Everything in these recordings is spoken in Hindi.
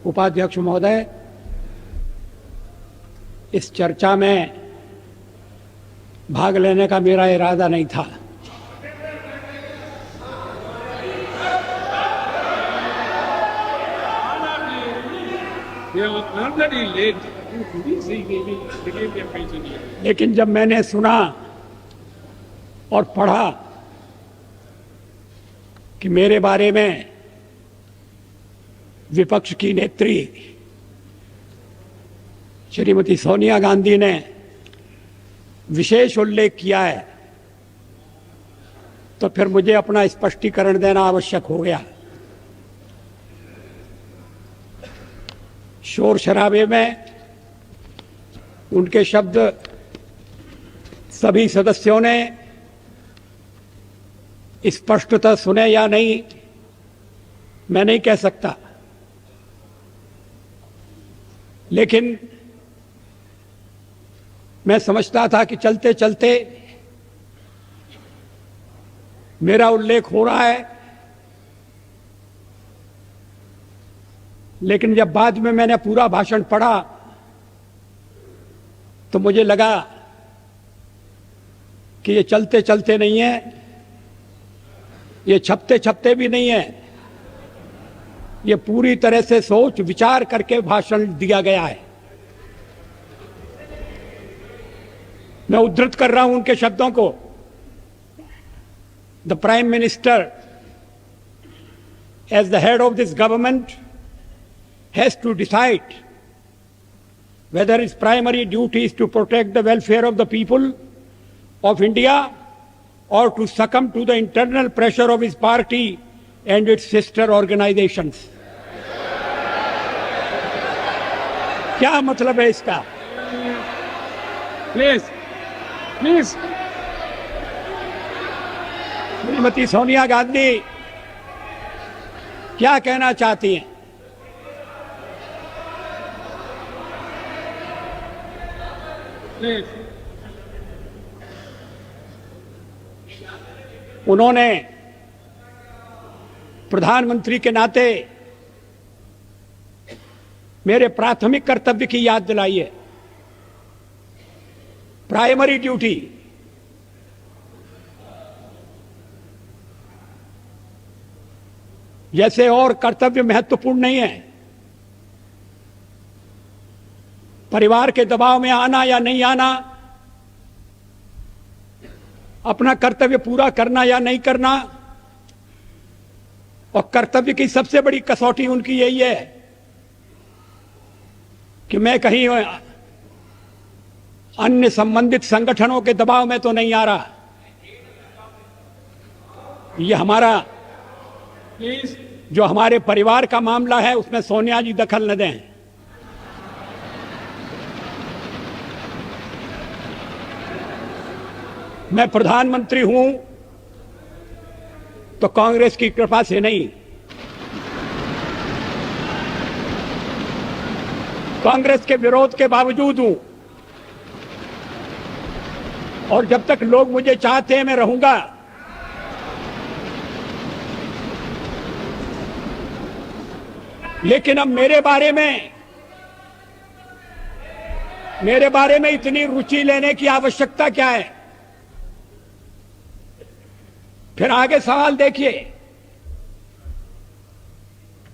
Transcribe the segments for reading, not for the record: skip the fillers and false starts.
उपाध्यक्ष महोदय, इस चर्चा में भाग लेने का मेरा इरादा नहीं था। लेकिन जब मैंने सुना और पढ़ा कि मेरे बारे में विपक्ष की नेत्री श्रीमती सोनिया गांधी ने विशेष उल्लेख किया है, तो फिर मुझे अपना स्पष्टीकरण देना आवश्यक हो गया। शोर शराबे में उनके शब्द सभी सदस्यों ने स्पष्टतः सुने या नहीं, मैं नहीं कह सकता, लेकिन मैं समझता था कि चलते चलते मेरा उल्लेख हो रहा है। लेकिन जब बाद में मैंने पूरा भाषण पढ़ा तो मुझे लगा कि ये चलते चलते नहीं है, ये छपते छपते भी नहीं है, ये पूरी तरह से सोच विचार करके भाषण दिया गया है। मैं उद्धृत कर रहा हूं उनके शब्दों को। The prime minister as the head of this government has to decide whether his primary duty is to protect the welfare of the people of India or to succumb to the internal pressure of his party and its sister organizations. क्या मतलब है इसका? प्लीज श्रीमती सोनिया गांधी क्या कहना चाहती हैं? उन्होंने प्रधानमंत्री के नाते मेरे प्राथमिक कर्तव्य की याद दिलाई है। प्राइमरी ड्यूटी, जैसे और कर्तव्य महत्वपूर्ण नहीं है, परिवार के दबाव में आना या नहीं आना, अपना कर्तव्य पूरा करना या नहीं करना, और कर्तव्य की सबसे बड़ी कसौटी उनकी यही है कि मैं कहीं अन्य संबंधित संगठनों के दबाव में तो नहीं आ रहा। ये हमारा जो हमारे परिवार का मामला है उसमें सोनिया जी दखल न दें। मैं प्रधानमंत्री हूं तो कांग्रेस की कृपा से नहीं, कांग्रेस के विरोध के बावजूद हूं, और जब तक लोग मुझे चाहते हैं मैं रहूंगा। लेकिन अब मेरे बारे में इतनी रुचि लेने की आवश्यकता क्या है? फिर आगे सवाल देखिए,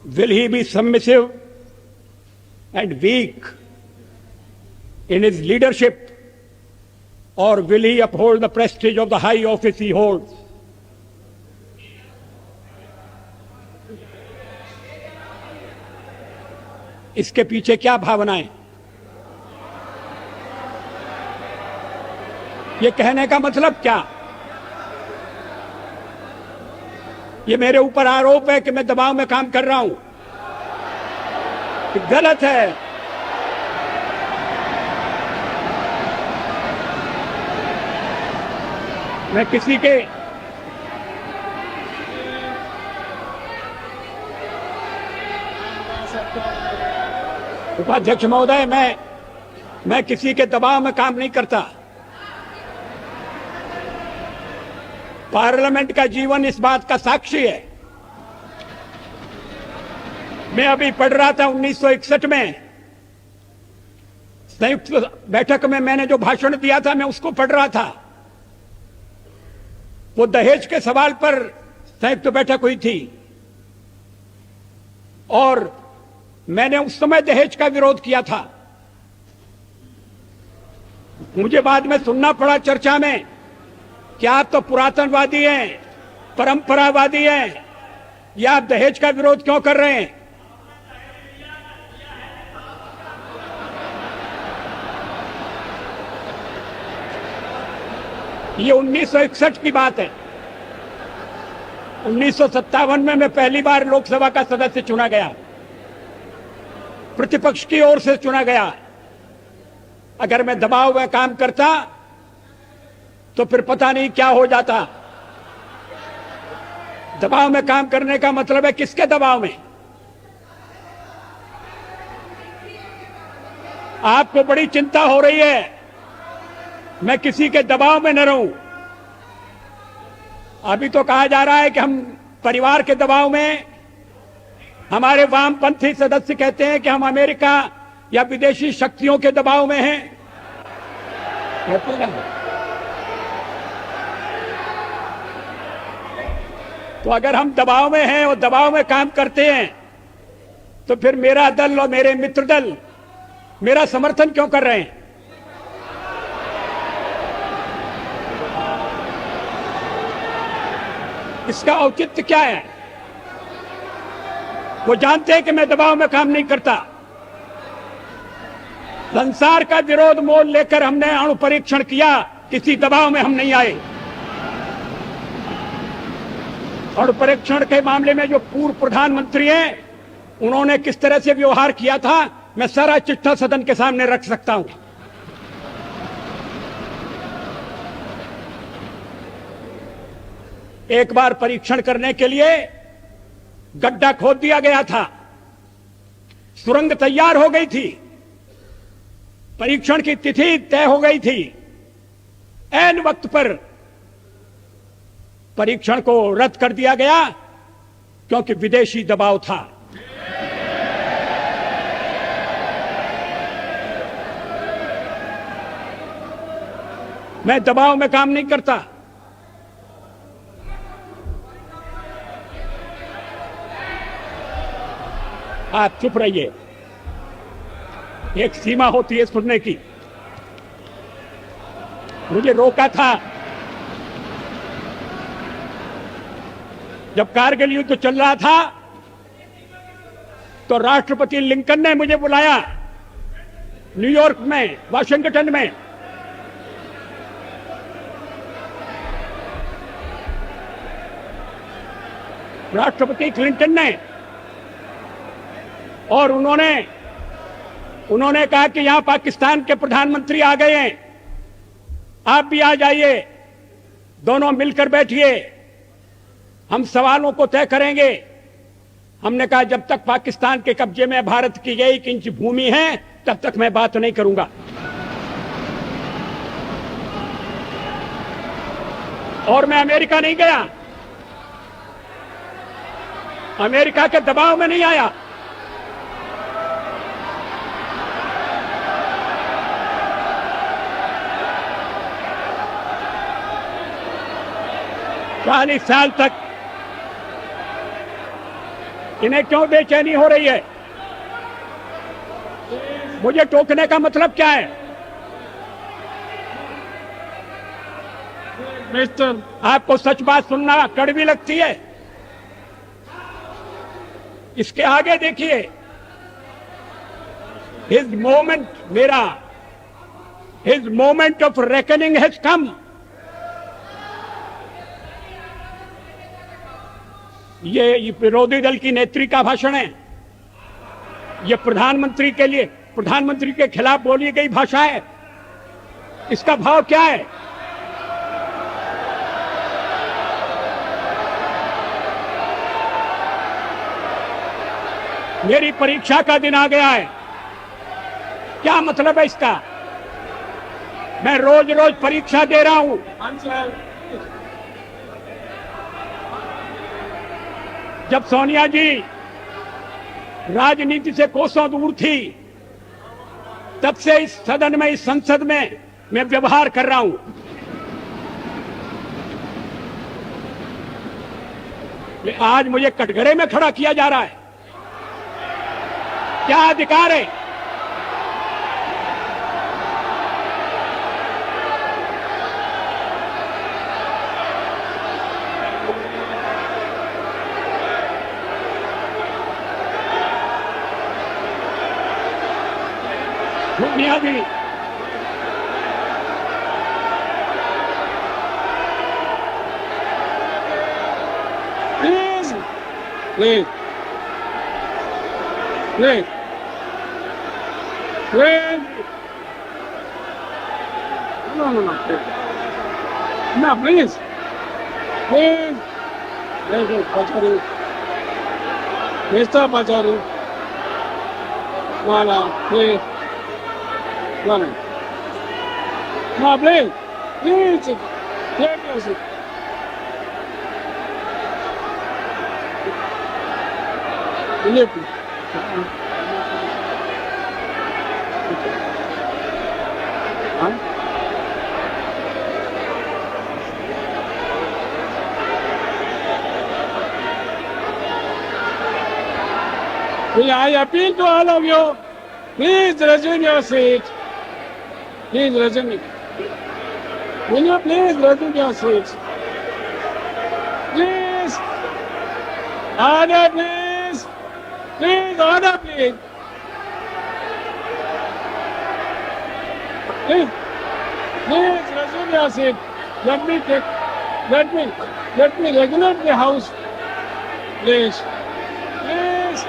will he be submissive and weak in his leadership, or will he uphold the prestige of the high office he holds? इसके पीछे क्या भावनाएं? ये कहने का मतलब क्या? ये मेरे ऊपर आरोप है कि मैं दबाव में काम कर रहा हूं, गलत है। मैं किसी के उपाध्यक्ष महोदय, मैं किसी के दबाव में काम नहीं करता। पार्लियामेंट का जीवन इस बात का साक्षी है मैं अभी पढ़ रहा था 1961 में संयुक्त बैठक में मैंने जो भाषण दिया था मैं उसको पढ़ रहा था। वो दहेज के सवाल पर संयुक्त बैठक हुई थी और मैंने उस समय दहेज का विरोध किया था। मुझे बाद में सुनना पड़ा चर्चा में कि आप तो पुरातनवादी हैं, परंपरावादी हैं, या आप दहेज का विरोध क्यों कर रहे हैं? ये 1961 की बात है। 1957 में मैं पहली बार लोकसभा का सदस्य चुना गया, प्रतिपक्ष की ओर से चुना गया। अगर मैं दबाव में काम करता तो फिर पता नहीं क्या हो जाता। दबाव में काम करने का मतलब है किसके दबाव में? आपको बड़ी चिंता हो रही है मैं किसी के दबाव में न रहूं। अभी तो कहा जा रहा है कि हम परिवार के दबाव में, हमारे वामपंथी सदस्य कहते हैं कि हम अमेरिका या विदेशी शक्तियों के दबाव में हैं। तो अगर हम दबाव में हैं और दबाव में काम करते हैं तो फिर मेरा दल और मेरे मित्र दल मेरा समर्थन क्यों कर रहे हैं? इसका औचित्य क्या है? वो जानते हैं कि मैं दबाव में काम नहीं करता। संसार का विरोध मोल लेकर हमने अणु परीक्षण किया, किसी दबाव में हम नहीं आए। अणु परीक्षण के मामले में जो पूर्व प्रधानमंत्री हैं उन्होंने किस तरह से व्यवहार किया था मैं सारा चिट्ठा सदन के सामने रख सकता हूं। एक बार परीक्षण करने के लिए गड्ढा खोद दिया गया था, सुरंग तैयार हो गई थी, परीक्षण की तिथि तय हो गई थी। ऐन वक्त पर परीक्षण को रद्द कर दिया गया क्योंकि विदेशी दबाव था। मैं दबाव में काम नहीं करता। आप चुप रहिए, एक सीमा होती है सुनने की। मुझे रोका था जब कारगिल युद्ध चल रहा था तो राष्ट्रपति लिंकन ने मुझे बुलाया न्यूयॉर्क में, वाशिंगटन में। राष्ट्रपति क्लिंटन ने, और उन्होंने कहा कि यहां पाकिस्तान के प्रधानमंत्री आ गए हैं, आप भी आ जाइए, दोनों मिलकर बैठिए, हम सवालों को तय करेंगे। हमने कहा जब तक पाकिस्तान के कब्जे में भारत की 1 इंच भूमि है तब तक मैं बात नहीं करूंगा। और मैं अमेरिका नहीं गया, अमेरिका के दबाव में नहीं आया। चालीस साल तक इन्हें क्यों बेचैनी हो रही है? मुझे टोकने का मतलब क्या है? मिस्टर, आपको सच बात सुनना कड़वी लगती है? इसके आगे देखिए, his moment of reckoning has come. ये विरोधी दल की नेत्री का भाषण है, ये प्रधानमंत्री के लिए, प्रधानमंत्री के खिलाफ बोली गई भाषा है। इसका भाव क्या है? मेरी परीक्षा का दिन आ गया है, क्या मतलब है इसका? मैं रोज रोज परीक्षा दे रहा हूं। जब सोनिया जी राजनीति से कोसों दूर थी, तब से इस सदन में, इस संसद में मैं व्यवहार कर रहा हूं। आज मुझे कटघरे में खड़ा किया जा रहा है। क्या अधिकार है? बुनियादी Please, please, please, please. No, please. No, please, please. Please, Pacharu. Mr. Pacharu. No, please. No, please, please. Please. Live. I appeal to all of you, please resume your seat. Please resume it. Will you please resume your seats? Please. Order, please. Please, order, please. Please, please resume your seat. Let me regulate the house. Please. Please.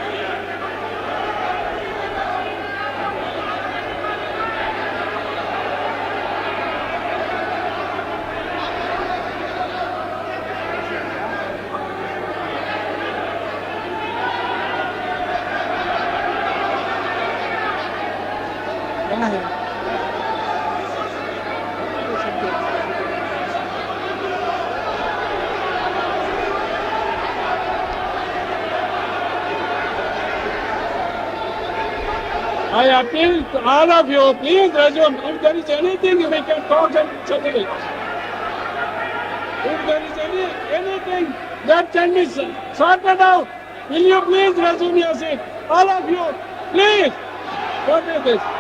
I appeal to all of you, please resume. If there is anything, we can talk and settle it. If there is anything that can be sorted out, will you please resume your seat? All of you, please. What is this?